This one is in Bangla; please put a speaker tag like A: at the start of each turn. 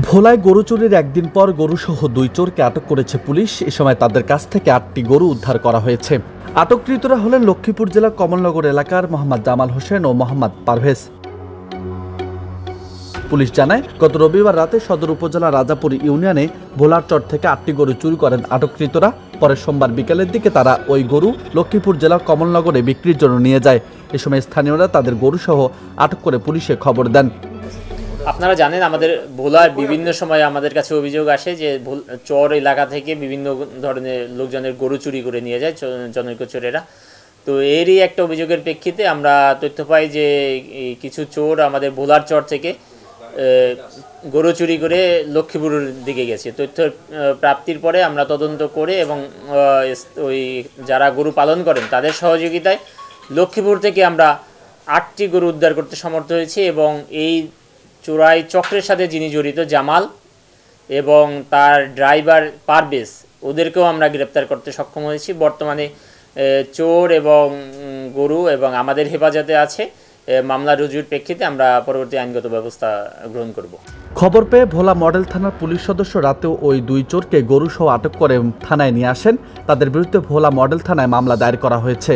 A: ভোলায় গরু চুরির একদিন পর গরুসহ দুই চোরকে আটক করেছে পুলিশ। এ সময় তাদের কাছ থেকে ৮টি গরু উদ্ধার করা হয়েছে। আটককৃতরা হলেন লক্ষ্মীপুর জেলার কমলনগর এলাকার মোহাম্মদ জামাল হোসেন ও মোহাম্মদ পারভেজ। পুলিশ জানায়, গত রবিবার রাতে সদর উপজেলা রাজাপুর ইউনিয়নে ভোলার চর থেকে ৮টি গরু চুরি করেন আটককৃতরা। পরে সোমবার বিকেলের দিকে তারা ওই গরু লক্ষ্মীপুর জেলার কমলনগরে বিক্রির জন্য নিয়ে যায়। এ সময় স্থানীয়রা তাদের গরুসহ আটক করে পুলিশে খবর দেন।
B: আপনারা জানেন, আমাদের ভোলার বিভিন্ন সময় আমাদের কাছে অভিযোগ আসে যে চর এলাকা থেকে বিভিন্ন ধরনের লোকজনের গরু চুরি করে নিয়ে যায় জনৈক চোরেরা। তো এরই একটা অভিযোগের প্রেক্ষিতে আমরা তথ্য পাই যে কিছু চোর আমাদের ভোলার চর থেকে গরু চুরি করে লক্ষ্মীপুরের দিকে গেছে। তথ্য প্রাপ্তির পরে আমরা তদন্ত করে এবং ওই যারা গরু পালন করেন তাদের সহযোগিতায় লক্ষ্মীপুর থেকে আমরা ৮টি গরু উদ্ধার করতে সমর্থ হয়েছি এবং এই চোরাই চক্রের সাথে যিনি জড়িত জামাল এবং তার ড্রাইভার পারভেজ, ওদেরকেও আমরা গ্রেপ্তার করতে সক্ষম হয়েছি। বর্তমানে চোর এবং গরু এবং আমাদের হেফাজতে আছে। মামলা রুজুর প্রেক্ষিতে আমরা পরবর্তী আইনগত ব্যবস্থা গ্রহণ করব।
A: খবর পেয়ে ভোলা মডেল থানার পুলিশ সদস্য রাতেও ওই দুই চোরকে গরুসহ আটক করে থানায় নিয়ে আসেন। তাদের বিরুদ্ধে ভোলা মডেল থানায় মামলা দায়ের করা হয়েছে।